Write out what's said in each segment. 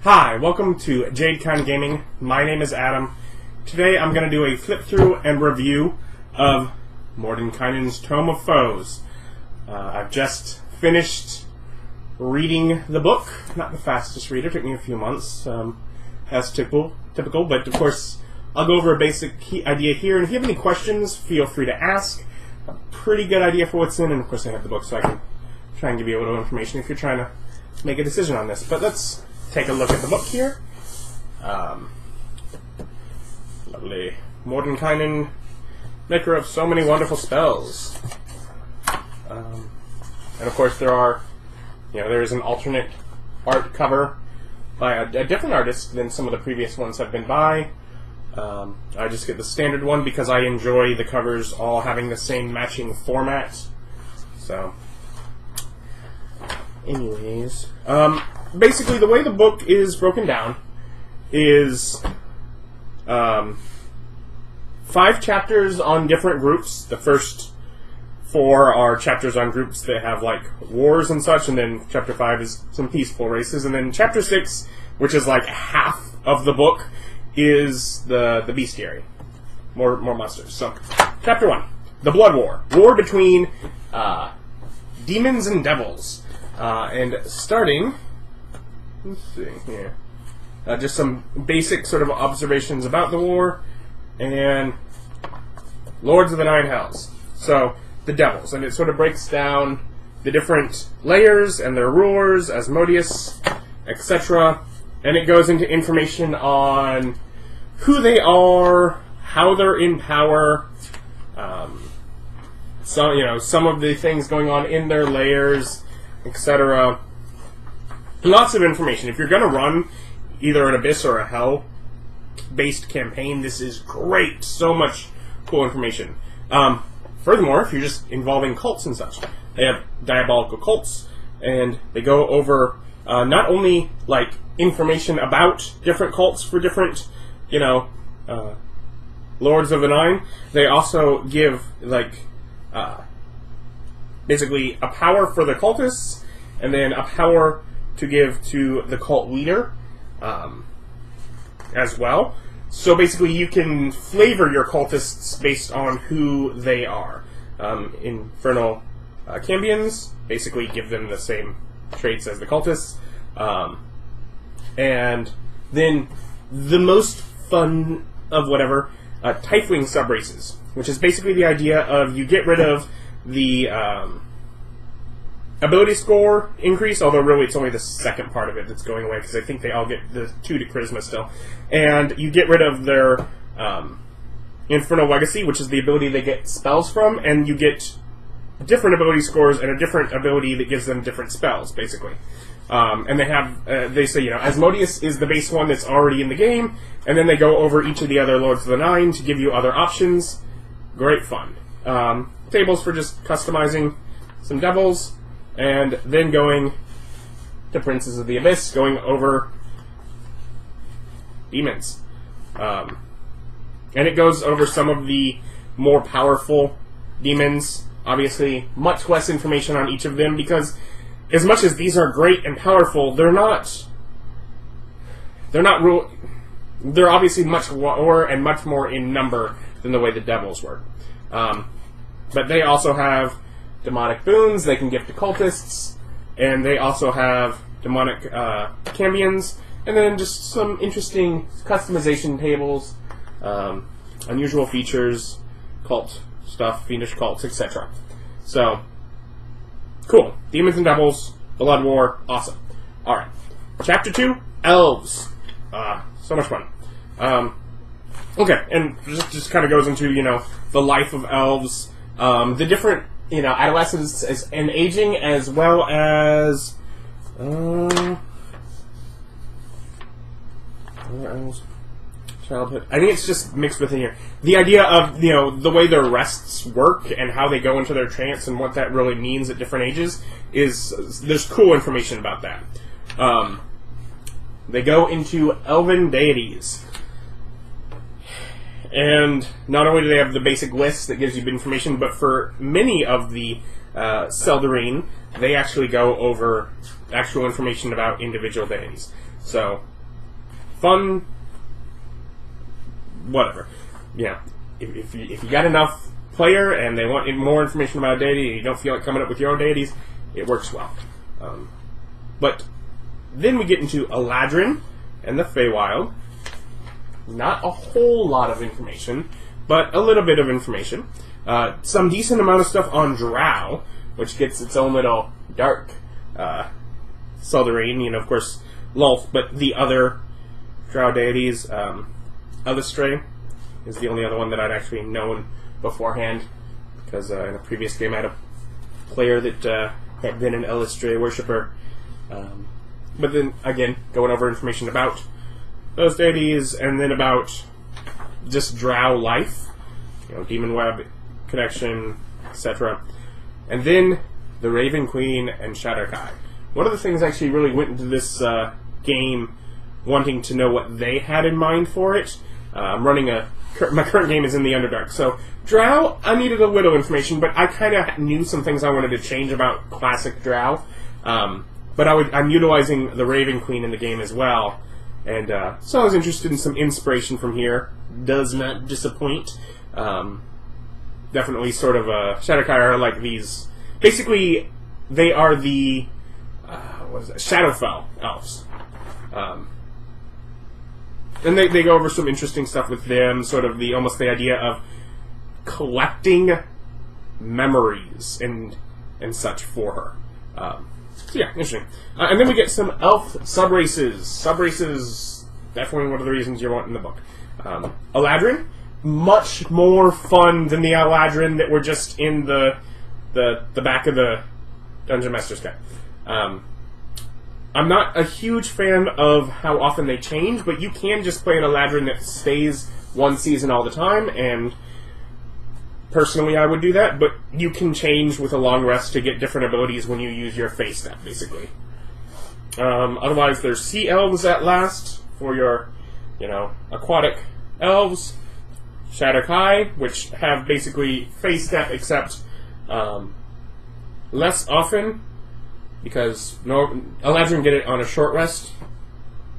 Hi, welcome to Jade Gaming. My name is Adam. Today I'm going to do a flip through and review of Mordenkainen's Tome of Foes. I've just finished reading the book. Not the fastest reader, took me a few months, as typical, but of course I'll go over a basic idea here, and if you have any questions, feel free to ask. A pretty good idea for what's in, and of course I have the book so I can try and give you a little information if you're trying to make a decision on this. But let's take a look at the book here. Lovely. Mordenkainen, maker of so many wonderful spells. And of course there is an alternate art cover by a different artist than some of the previous ones have been by. I just get the standard one because I enjoy the covers all having the same matching format. So, anyways, basically the way the book is broken down is 5 chapters on different groups. The first 4 are chapters on groups that have like wars and such, and then chapter 5 is some peaceful races, and then chapter 6, which is like half of the book, is the Bestiary. More monsters. So, chapter 1, the Blood War. War between demons and devils. And starting, let's see here, just some basic sort of observations about the war, and Lords of the Nine Hells. So, the devils, and it sort of breaks down the different layers and their rulers, Asmodeus, etc., and it goes into information on who they are, how they're in power, some of the things going on in their layers, etc. Lots of information. If you're going to run either an Abyss or a Hell-based campaign, this is great. So much cool information. Furthermore, if you're just involving cults and such, they have diabolical cults, and they go over not only like information about different cults for different, Lords of the Nine, they also give like basically a power for the cultists, and then a power to give to the cult leader as well. So basically you can flavor your cultists based on who they are. Infernal Cambions basically give them the same traits as the cultists. And then the most fun of whatever, Tiefling subraces, which is basically the idea of you get rid of the ability score increase, although really it's only the second part of it that's going away, because I think they all get the 2 to charisma still. And you get rid of their Infernal Legacy, which is the ability they get spells from, and you get different ability scores and a different ability that gives them different spells, basically. And they have, they say, Asmodeus is the base one that's already in the game, and then they go over each of the other Lords of the Nine to give you other options. Great fun. Tables for just customizing some devils, and then going to Princes of the Abyss, going over demons. And it goes over some of the more powerful demons. Obviously, much less information on each of them, because as much as these are great and powerful, they're obviously much lower and much more in number than the way the devils were. But they also have demonic boons they can give to cultists, and they also have demonic cambions, and then just some interesting customization tables, unusual features, cult stuff, fiendish cults, etc. So, cool. Demons and Devils, Blood War, awesome. Alright. Chapter 2, Elves. So much fun. Okay, and just kind of goes into, the life of elves, the different, adolescence and aging, as well as, childhood. I think it's just mixed within here. The idea of, the way their rests work and how they go into their trance and what that really means at different ages there's cool information about that. They go into elven deities. And not only do they have the basic list that gives you information, but for many of the Seldarine, they actually go over actual information about individual deities. So, fun, whatever. Yeah, if you got enough player and they want more information about a deity and you don't feel like coming up with your own deities, it works well. But then we get into Eladrin and the Feywild. Not a whole lot of information, but a little bit of information. Some decent amount of stuff on drow, which gets its own little dark Southern, of course, Lulf, but the other drow deities, Elistray is the only other one that I'd actually known beforehand, because in a previous game I had a player that had been an Elistray worshipper. But then, again, going over information about those deities, and then about just drow life, demon web connection, etc. And then the Raven Queen and Shadowkai. One of the things I actually really went into this game wanting to know what they had in mind for it. I'm running my current game is in the Underdark, so drow, I needed a little information, but I kind of knew some things I wanted to change about classic drow. But I'm utilizing the Raven Queen in the game as well, and so I was interested in some inspiration from here. Does not disappoint. Definitely sort of Shadowkai are like these. Basically, they are the Shadowfell elves. And they go over some interesting stuff with them, sort of almost the idea of collecting memories and such for her. So yeah, interesting. And then we get some elf subraces. Subraces, definitely one of the reasons you want in the book. Eladrin, much more fun than the Eladrin that were just in the back of the Dungeon Master's Guide. I'm not a huge fan of how often they change, but you can just play an Eladrin that stays one season all the time, and personally I would do that, but you can change with a long rest to get different abilities when you use your face step, basically. Otherwise, there's Sea Elves at last for your, aquatic elves. Shadowkai, which have basically face step, except less often, because Eladrin get it on a short rest,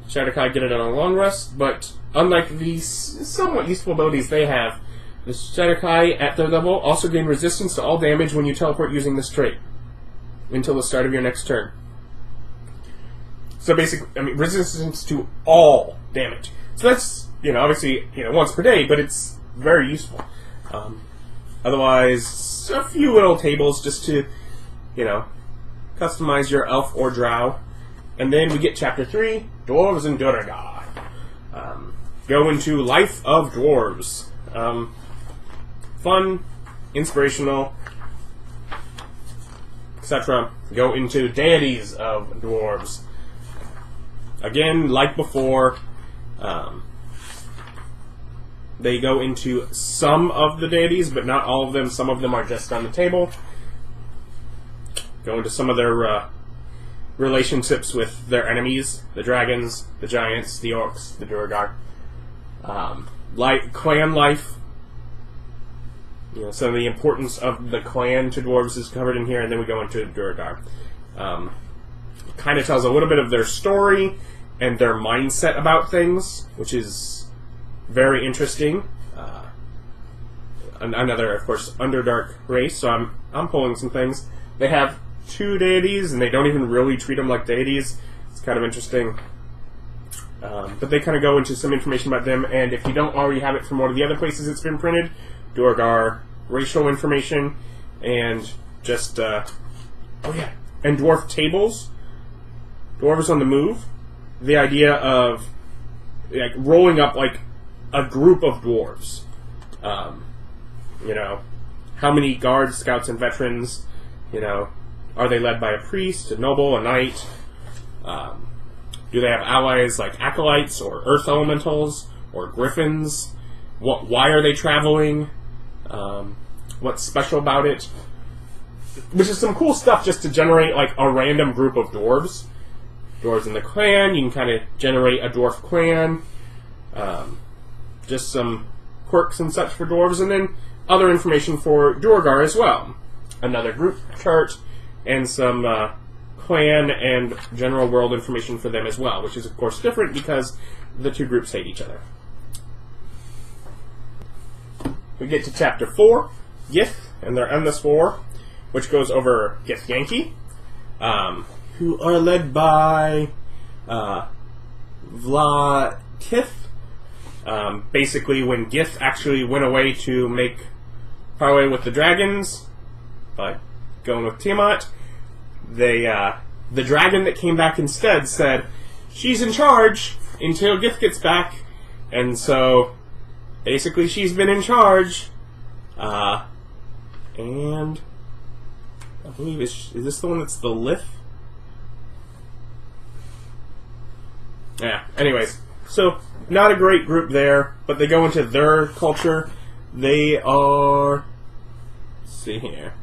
Shadowkai get it on a long rest, but unlike these somewhat useful abilities they have, the Shadowkai at their level also gain resistance to all damage when you teleport using this trait until the start of your next turn. So basically, resistance to all damage. So that's, obviously, once per day, but it's very useful. Otherwise, a few little tables just to, customize your elf or drow. And then we get Chapter 3, Dwarves and duergar. Go into Life of Dwarves. Fun, inspirational, etc. Go into Deities of Dwarves. Again, like before, they go into some of the deities, but not all of them. Some of them are just on the table. Go into some of their relationships with their enemies, the dragons, the giants, the orcs, the duergar. Clan life. Some of the importance of the clan to dwarves is covered in here, and then we go into duergar. Kind of tells a little bit of their story and their mindset about things, which is very interesting. Another, of course, Underdark race, so I'm pulling some things. They have 2 deities, and they don't even really treat them like deities. It's kind of interesting. But they kind of go into some information about them, and if you don't already have it from one of the other places it's been printed, duergar racial information, and just, and dwarf tables. Dwarves on the move. The idea of, rolling up, a group of dwarves. How many guards, scouts, and veterans, are they led by a priest, a noble, a knight? Do they have allies like acolytes or earth elementals or griffins? Why are they traveling? What's special about it? Which is some cool stuff just to generate a random group of dwarves. Dwarves in the clan, you can kind of generate a dwarf clan. Just some quirks and such for dwarves, and then other information for duergar as well. Another group chart, and some plan and general world information for them as well, which is of course different because the two groups hate each other. We get to Chapter 4, Gith and their Endless War, which goes over Githyanki, who are led by Tith. Basically, when Gith actually went away to make parley with the dragons, by going with Tiamat, the dragon that came back instead said, she's in charge until Gith gets back, and so basically she's been in charge, and I believe, is this the one that's the Lith? Yeah, anyways, so not a great group there, but they go into their culture. They are, let's see here,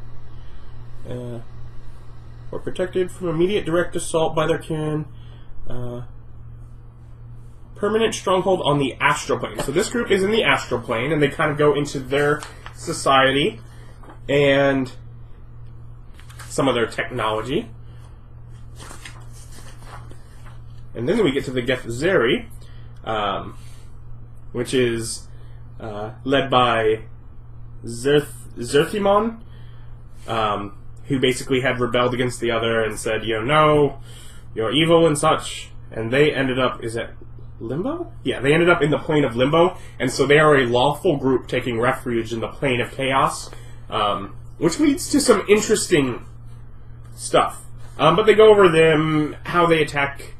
were protected from immediate direct assault by their kin. Permanent stronghold on the astral plane. So this group is in the astral plane, and they kind of go into their society and some of their technology. And then we get to the Githzerai, which is led by Zerthimon, who basically had rebelled against the other and said, no, you're evil and such. And they ended up, is it Limbo? Yeah, they ended up in the plane of Limbo, and so they are a lawful group taking refuge in the plane of chaos, which leads to some interesting stuff. But they go over them, how they attack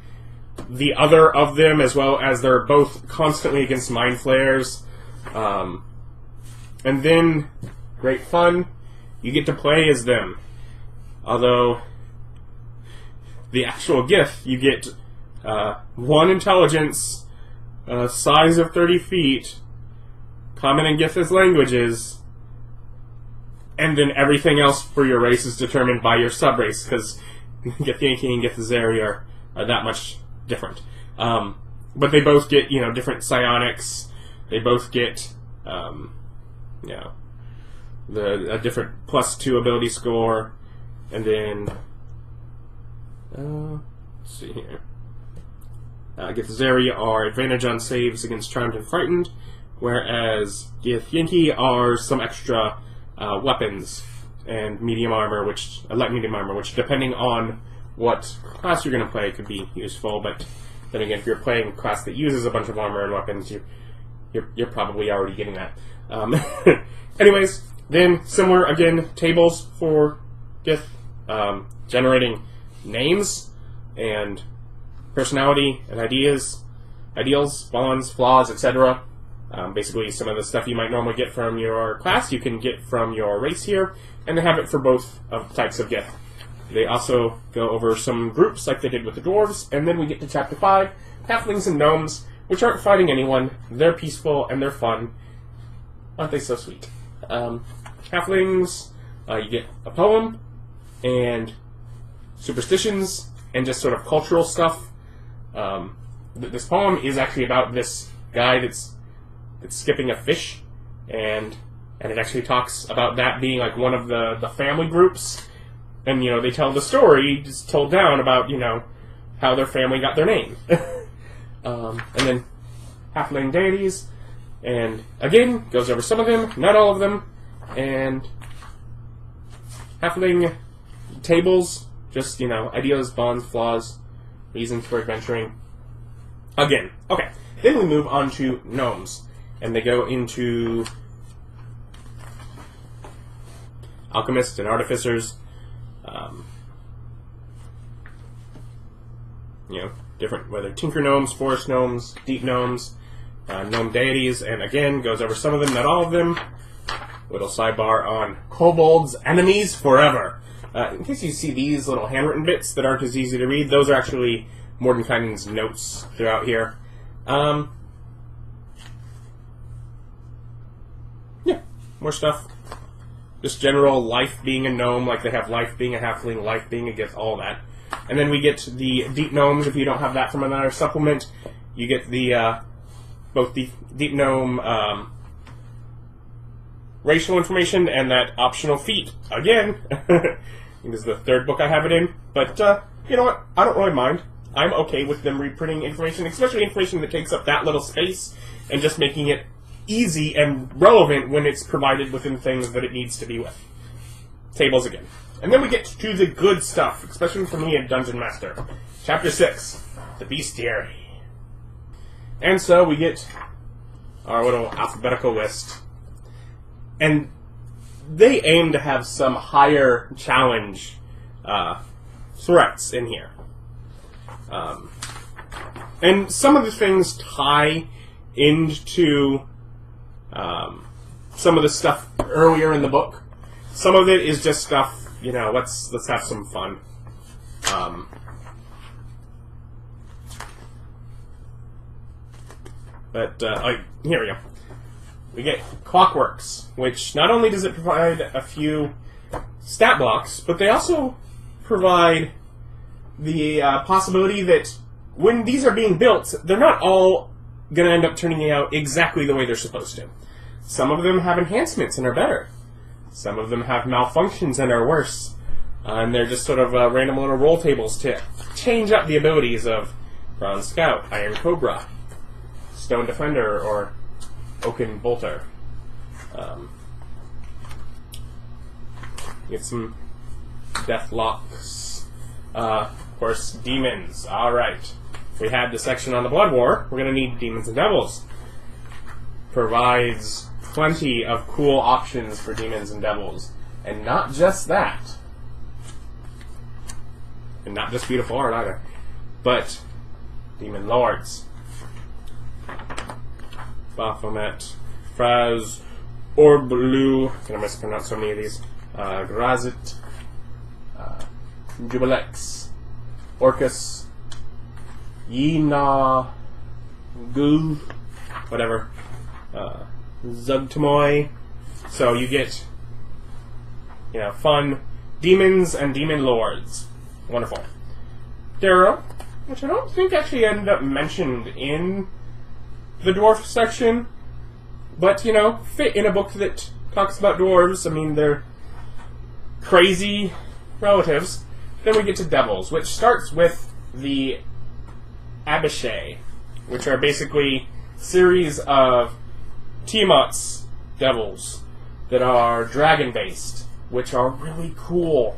the other of them, as well as they're both constantly against mind flayers. And then, great fun, you get to play as them. Although, the actual Gith, you get 1 intelligence, size of 30 feet, common in Gith's languages, and then everything else for your race is determined by your sub-race, because Githyanki and Githzerai are that much different. But they both get, different psionics. They both get, a different +2 ability score. And then, let's see here. Githzerai are advantage on saves against Charmed and Frightened, whereas Githyanki are some extra weapons and medium armor, light medium armor, which depending on what class you're going to play could be useful. But then again, if you're playing a class that uses a bunch of armor and weapons, you're probably already getting that. Anyways, then similar again tables for Gith, generating names and personality and ideals, bonds, flaws, etc. Basically, some of the stuff you might normally get from your class, you can get from your race here, and they have it for both of types of Gith. They also go over some groups, like they did with the Dwarves, and then we get to Chapter 5, Halflings and Gnomes, which aren't fighting anyone. They're peaceful, and they're fun. Aren't they so sweet? Halflings, you get a poem, and superstitions, and just sort of cultural stuff. This poem is actually about this guy that's skipping a fish, and it actually talks about that being like one of the family groups, and they tell the story just told down about how their family got their name. And then halfling deities, and again goes over some of them, not all of them, and halfling tables, just ideas, bonds, flaws, reasons for adventuring. Again, okay. Then we move on to gnomes, and they go into alchemists and artificers. Different, whether tinker gnomes, forest gnomes, deep gnomes, gnome deities, and again goes over some of them, not all of them. Little sidebar on kobolds, enemies forever. In case you see these little handwritten bits that aren't as easy to read, those are actually Mordenkainen's notes throughout here. Yeah, more stuff. Just general life being a gnome, like they have life being a halfling, life being a Gith, all that. And then we get the deep gnomes. If you don't have that from another supplement, you get the both the deep gnome racial information and that optional feat. Again, this is the third book I have it in. But you know what? I don't really mind. I'm okay with them reprinting information, especially information that takes up that little space, and just making it easy and relevant when it's provided within things that it needs to be with. Tables again. And then we get to the good stuff, especially for me, a Dungeon Master. Chapter 6, the Bestiary. And so we get our little alphabetical list. And they aim to have some higher challenge threats in here. And some of the things tie into some of the stuff earlier in the book. Some of it is just stuff, you know, let's have some fun. Here we go. We get Clockworks, which not only does it provide a few stat blocks, but they also provide the possibility that when these are being built, they're not all going to end up turning out exactly the way they're supposed to. Some of them have enhancements and are better. Some of them have malfunctions and are worse. And they're just sort of random little roll tables to change up the abilities of Bronze Scout, Iron Cobra, Stone Defender, or Oaken Bolter. Get some Deathlocks. Of course, Demons. Alright. We had the section on the Blood War. We're going to need Demons and Devils. Provides plenty of cool options for Demons and Devils. And not just that. And not just beautiful art either. But Demon Lords. Baphomet, Fraz, Orblu, I'm going to mispronounce so many of these, Grazit, Jubilex, Orcus, Yina, Goo, whatever, Zugtamoy. So you get, you know, fun demons and demon lords. Wonderful. Darrow, which I don't think actually ended up mentioned in the dwarf section, but, you know, fit in a book that talks about dwarves. I mean, they're crazy relatives. Then we get to devils, which starts with the Abishai, which are basically series of Tiamat's devils that are dragon-based, which are really cool.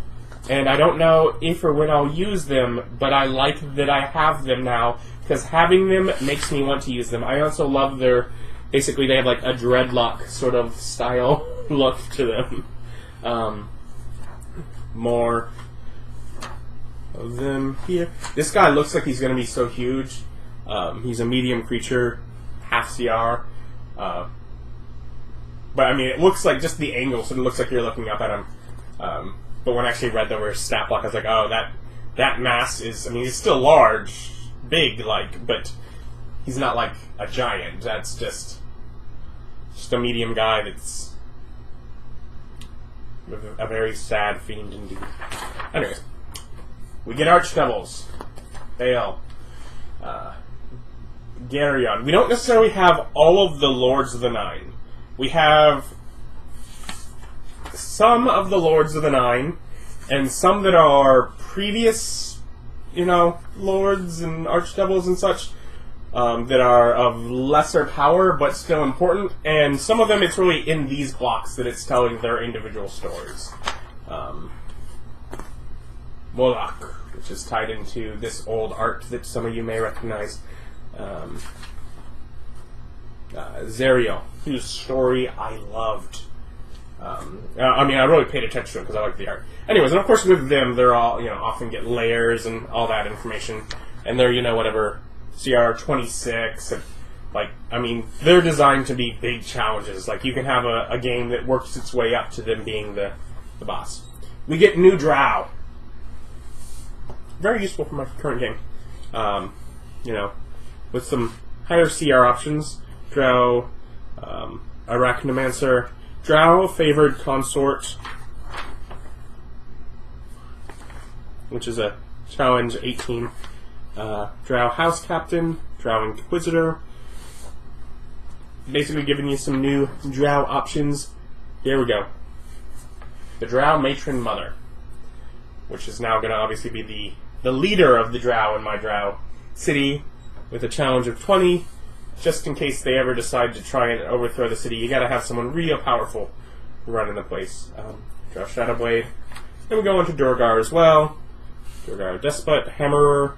And I don't know if or when I'll use them, but I like that I have them now, because having them makes me want to use them. I also love their, basically they have like a dreadlock sort of style look to them. More of them here. This guy looks like he's going to be so huge. He's a medium creature, half CR. But I mean, it looks like just the angle, so it looks like you're looking up at him. But when I actually read the word stat block, I was like, oh, that mass is, I mean, he's still large, big, like, but he's not like a giant. That's just a medium guy that's a very sad fiend indeed. Anyways, we get Archdevils. Bale. Garyon. We don't necessarily have all of the Lords of the Nine. We have some of the Lords of the Nine, and some that are previous, you know, Lords and Archdevils and such, that are of lesser power but still important, and some of them it's really in these blocks that it's telling their individual stories. Moloch, which is tied into this old art that some of you may recognize. Zerial, whose story I loved. I mean, I really paid attention to it because I like the art. Anyways, and of course with them, they're all, you know, often get layers and all that information, and they're, you know, whatever, CR 26, and, like, I mean, they're designed to be big challenges. Like, you can have a game that works its way up to them being the boss. We get new drow. Very useful for my current game. You know, with some higher CR options. Drow, Arachnomancer, Drow Favored Consort, which is a challenge 18. Drow House Captain, Drow Inquisitor. Basically giving you some new Drow options. Here we go. The Drow Matron Mother, which is now going to obviously be the the leader of the drow in my drow city with a challenge of 20, just in case they ever decide to try and overthrow the city. You gotta have someone real powerful running the place. Drow Shadowblade. Then we go into Duergar as well. Duergar Despot, Hammerer,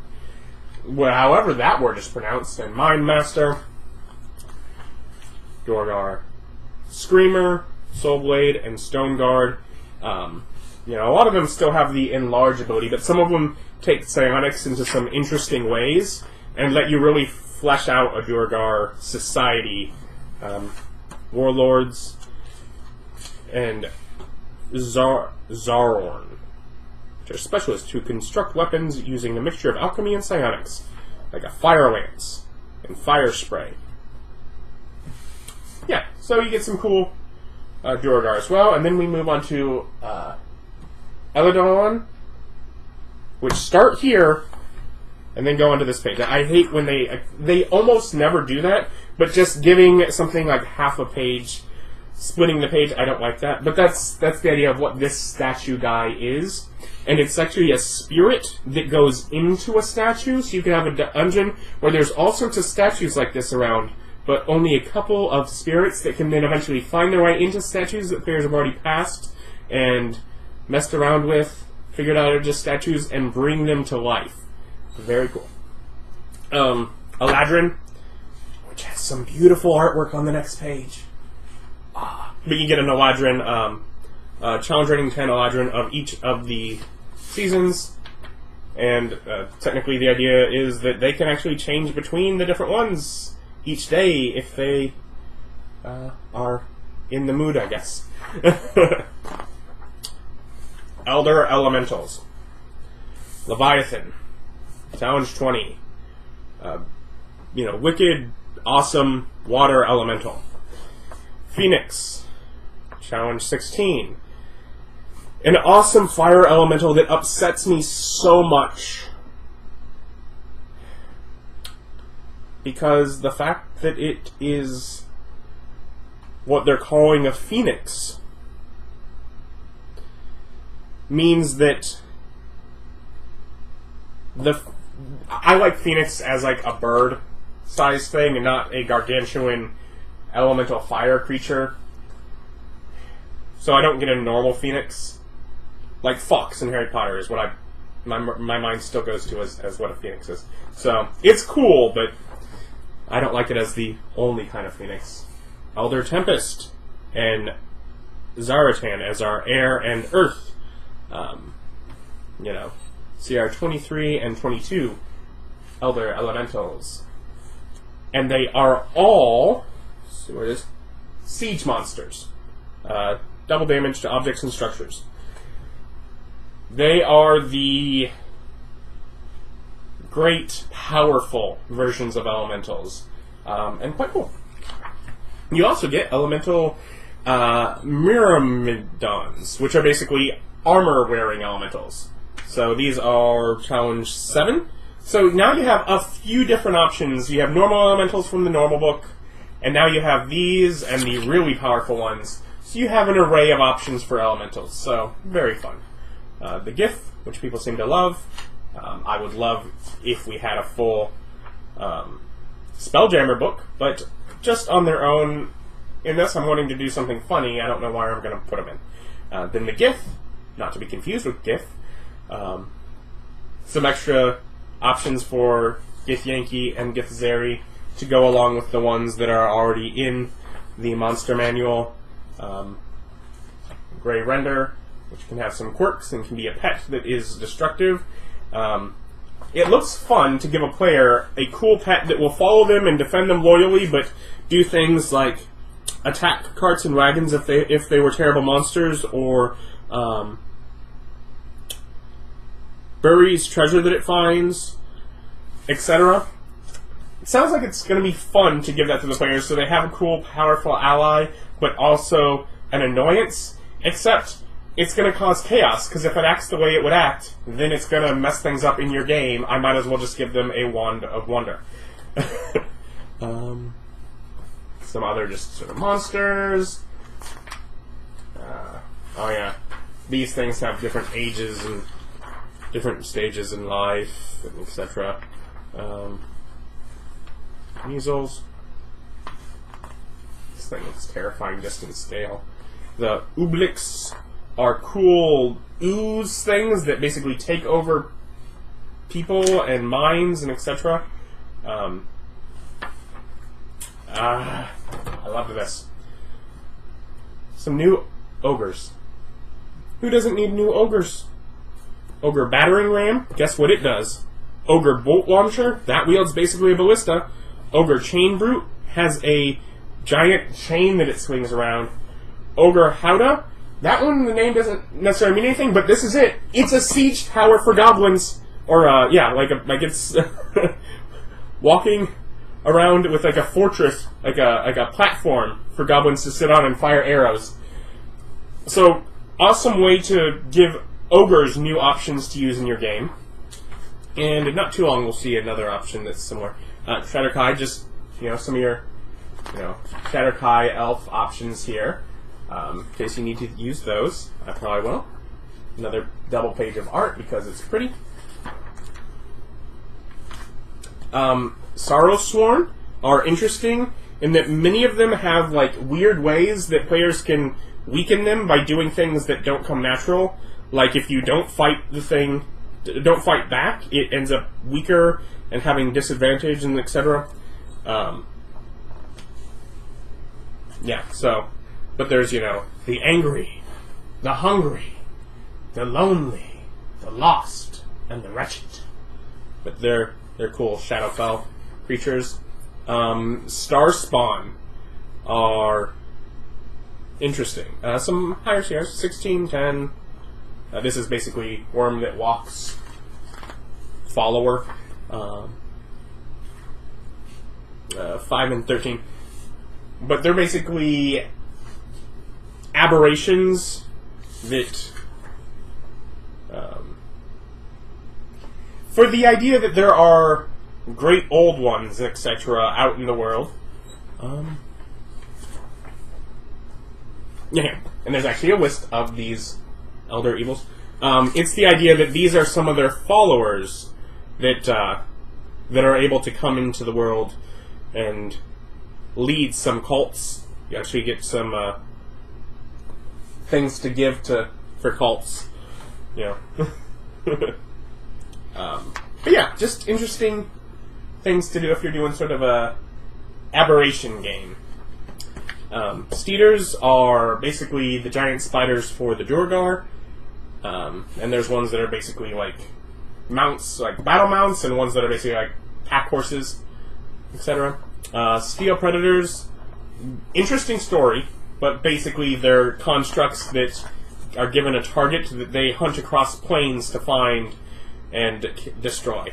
well, however that word is pronounced, and Mind Master. Duergar Screamer, Soulblade, and Stoneguard. You know, a lot of them still have the enlarge ability, but some of them take psionics into some interesting ways and let you really flesh out a Duergar society. Warlords and Zarorn, which are specialists who construct weapons using a mixture of alchemy and psionics, like a fire lance and fire spray. Yeah, so you get some cool Duergar as well, and then we move on to Eladon, which start here and then go onto this page. I hate when they almost never do that, but just giving something like half a page, splitting the page, I don't like that. But that's the idea of what this statue guy is. And it's actually a spirit that goes into a statue, so you can have a dungeon where there's all sorts of statues like this around, but only a couple of spirits that can then eventually find their way into statues that players have already passed and messed around with, figured out are just statues, and bring them to life. Very cool. Eladrin, which has some beautiful artwork on the next page. But you get an Eladrin, challenge rating 10 Eladrin of each of the seasons, and technically the idea is that they can actually change between the different ones each day if they are in the mood, I guess. Elder Elementals. Leviathan. Challenge 20. You know, wicked, awesome water elemental. Phoenix. Challenge 16. An awesome fire elemental that upsets me so much. Because the fact that it is what they're calling a phoenix means that I like phoenix as like a bird size thing and not a gargantuan elemental fire creature. So I don't get a normal phoenix. Like Fox in Harry Potter is what my mind still goes to as what a phoenix is. So it's cool, but I don't like it as the only kind of phoenix. Elder Tempest and Zaratan as our air and earth. You know, CR 23 and 22 Elder Elementals. And they are all, let's see where it is, siege monsters. Double damage to objects and structures. They are the great, powerful versions of elementals. And quite cool. You also get elemental Myrmidons, which are basically armor-wearing elementals. So these are challenge 7. So now you have a few different options. You have normal elementals from the normal book, and now you have these and the really powerful ones. So you have an array of options for elementals. So very fun. The Gith, which people seem to love. I would love if we had a full Spelljammer book, but just on their own, in this I'm wanting to do something funny. I don't know where I'm going to put them in. Then the Gith, not to be confused with Gith. Some extra options for Githyanki and Githzerai to go along with the ones that are already in the monster manual. Grey Render, which can have some quirks and can be a pet that is destructive. It looks fun to give a player a cool pet that will follow them and defend them loyally, but do things like attack carts and wagons if they were terrible monsters, or buries treasure that it finds, etc. It sounds like it's going to be fun to give that to the players so they have a cool, powerful ally, but also an annoyance, except it's going to cause chaos, because if it acts the way it would act, then it's going to mess things up in your game. I might as well just give them a Wand of Wonder. Some other just sort of monsters. Oh yeah. These things have different ages and different stages in life, etc. Measles. This thing looks terrifying just in scale. The Ooblicks are cool ooze things that basically take over people and minds and etc. I loved this. Some new ogres. Who doesn't need new ogres? Ogre battering ram, guess what it does? Ogre bolt launcher, that wields basically a ballista. Ogre chain brute has a giant chain that it swings around. Ogre howdah, that one, the name doesn't necessarily mean anything, but this is it. It's a siege tower for goblins. Or, yeah, like it's walking around with like a fortress, like a platform for goblins to sit on and fire arrows. So, awesome way to give ogres new options to use in your game. And in not too long we'll see another option that's similar. Shatterkai, just, some of your, Shatterkai elf options here. In case you need to use those, I probably will. Another double page of art because it's pretty. Sorrowsworn are interesting in that many of them have like weird ways that players can weaken them by doing things that don't come natural. Like if you don't fight the thing, don't fight back, it ends up weaker and having disadvantage and etc. Yeah, so, but there's, the angry, the hungry, the lonely, the lost, and the wretched. But they're cool Shadowfell creatures. Starspawn are interesting. Some higher tiers, 16, 10. This is basically Worm That Walks follower. 5 and 13. But they're basically aberrations that for the idea that there are great old ones, etc., out in the world. Yeah, and there's actually a list of these elder evils. It's the idea that these are some of their followers that are able to come into the world and lead some cults. You actually get some things to give for cults. But yeah, just interesting things to do if you're doing sort of a aberration game. Steeders are basically the giant spiders for the duergar, and there's ones that are basically like mounts, like battle mounts, and ones that are basically like pack horses, etc. Steel predators, interesting story, but basically they're constructs that are given a target that they hunt across plains to find and destroy.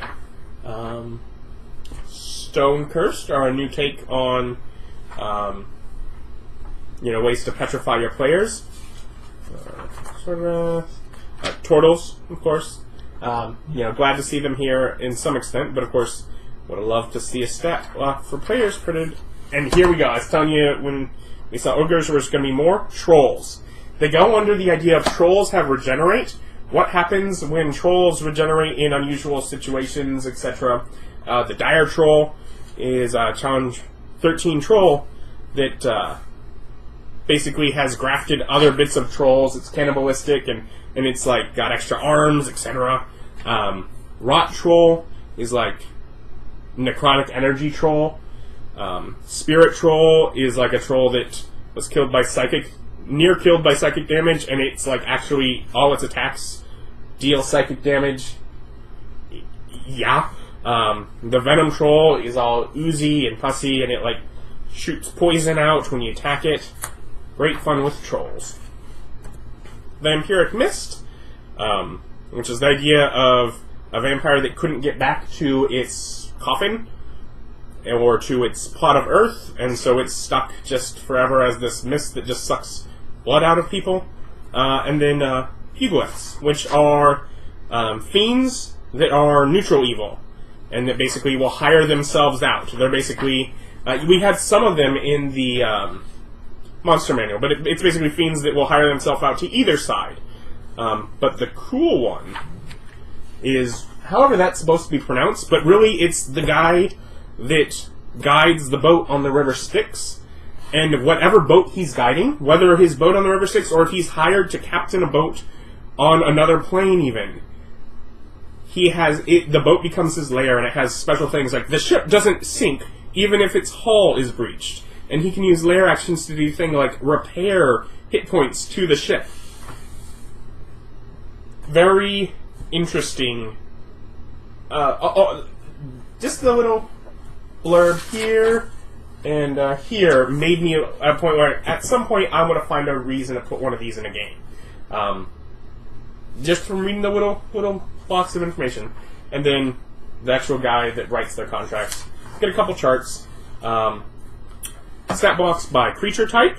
Stone Cursed are a new take on ways to petrify your players. Turtles, of course. Glad to see them here in some extent, but of course would have loved to see a stat for players printed. And here we go. I was telling you when we saw ogres, there was going to be more trolls. They go under the idea of trolls have regenerate. What happens when trolls regenerate in unusual situations, etc. The Dire Troll is a Challenge 13 troll that basically has grafted other bits of trolls. It's cannibalistic and it's like got extra arms, etc. Rot Troll is like necrotic energy troll. Spirit Troll is like a troll that was killed by near killed by psychic damage, and it's like actually all its attacks deal psychic damage. Yeah. The Venom Troll is all oozy and pussy, and it like shoots poison out when you attack it. Great fun with trolls. Vampiric Mist, which is the idea of a vampire that couldn't get back to its coffin or to its plot of earth, and so it's stuck just forever as this mist that just sucks blood out of people. And then Pugiliths, which are fiends that are neutral evil, and that basically will hire themselves out. They're basically... we had some of them in the monster manual, but it's basically fiends that will hire themselves out to either side. But the cool one is however that's supposed to be pronounced, but really it's the guy that guides the boat on the river Styx, and whatever boat he's guiding, whether his boat on the river Styx or if he's hired to captain a boat on another plane even, the boat becomes his lair, and it has special things like the ship doesn't sink even if its hull is breached, and he can use lair actions to do things like repair hit points to the ship. Very interesting. Just the little blurb here and here made me at a point where at some point I want to find a reason to put one of these in a game. Just from reading the little blocks of information, and then the actual guy that writes their contracts. Get a couple charts. Stat blocks by creature type,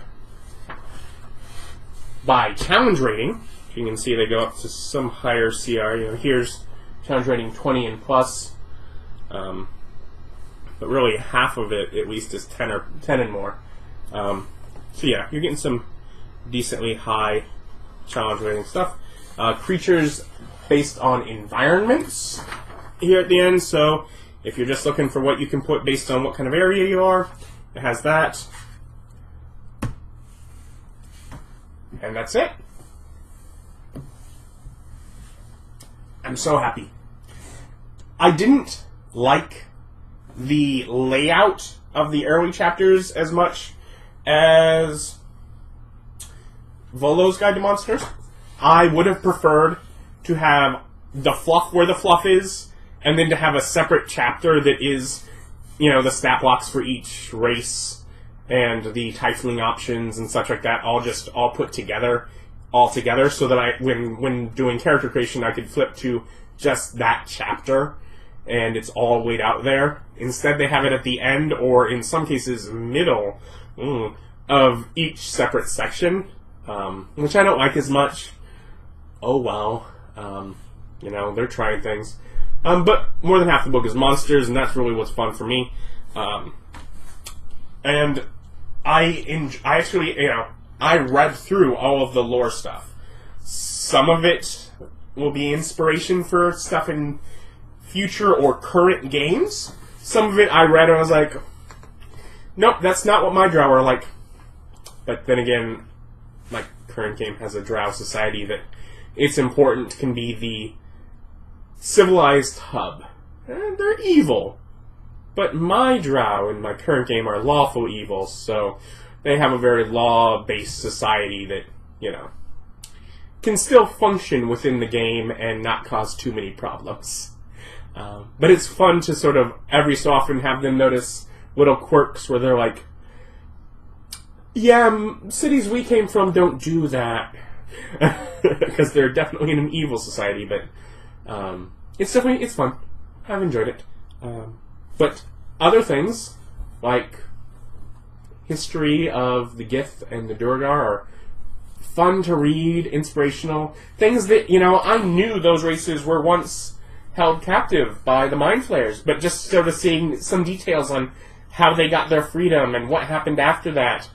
by challenge rating. You can see they go up to some higher CR. Here's challenge rating 20 and plus, but really half of it at least is 10 and more. So yeah, you're getting some decently high challenge rating stuff. Creatures based on environments here at the end. So if you're just looking for what you can put based on what kind of area you are, it has that, and that's it. I'm so happy. I didn't like the layout of the early chapters as much as Volo's Guide to Monsters. I would have preferred to have the fluff where the fluff is, and then to have a separate chapter that is, the stat blocks for each race and the tiefling options and such like that, all put together, so that when doing character creation, I could flip to just that chapter, and it's all laid out there. Instead, they have it at the end, or in some cases, middle of each separate section, which I don't like as much. Oh well, they're trying things. But more than half the book is monsters, and that's really what's fun for me. And I actually, I read through all of the lore stuff. Some of it will be inspiration for stuff in future or current games. Some of it I read and I was like, nope, that's not what my drow are like. But then again, my current game has a drow society that it's important can be the civilized hub. And they're evil. But my drow in my current game are lawful evil, so they have a very law-based society that, can still function within the game and not cause too many problems. But it's fun to sort of, every so often, have them notice little quirks where they're like, yeah, cities we came from don't do that. Because they're definitely in an evil society, but it's fun. I've enjoyed it. But other things, like history of the Gith and the duergar, are fun to read, inspirational. Things that, I knew those races were once held captive by the Mind Flayers, but just sort of seeing some details on how they got their freedom and what happened after that.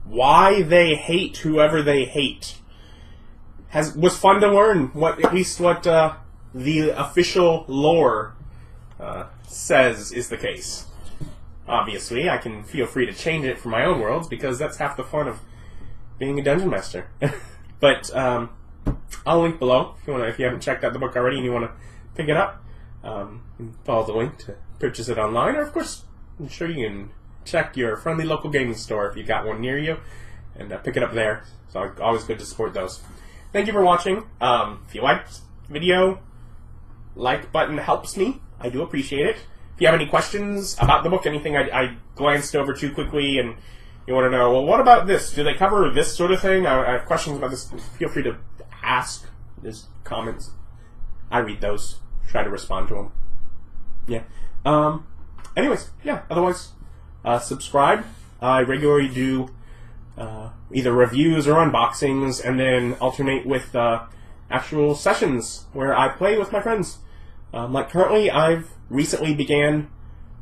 Why they hate whoever they hate was fun to learn. What the official lore says is the case. Obviously, I can feel free to change it for my own worlds, because that's half the fun of being a dungeon master. But I'll link below if you haven't checked out the book already and you want to pick it up. Follow the link to purchase it online, or of course, I'm sure you can check your friendly local gaming store if you got one near you, and pick it up there. So always good to support those. Thank you for watching. If you liked the video, like button helps me. I do appreciate it. If you have any questions about the book, anything I glanced over too quickly, and you want to know, well, what about this? Do they cover this sort of thing? I have questions about this. Feel free to ask. There's comments. I read those. Try to respond to them. Yeah. Anyways, yeah. Otherwise, subscribe. I regularly do either reviews or unboxings, and then alternate with actual sessions where I play with my friends. Like currently, I've recently began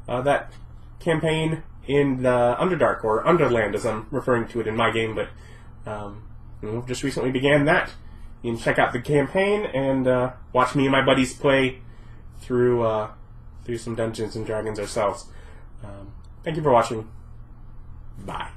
that campaign in the Underdark, or Underland as I'm referring to it in my game, but just recently began that. you can check out the campaign and watch me and my buddies play through some Dungeons and Dragons ourselves. Thank you for watching. Bye.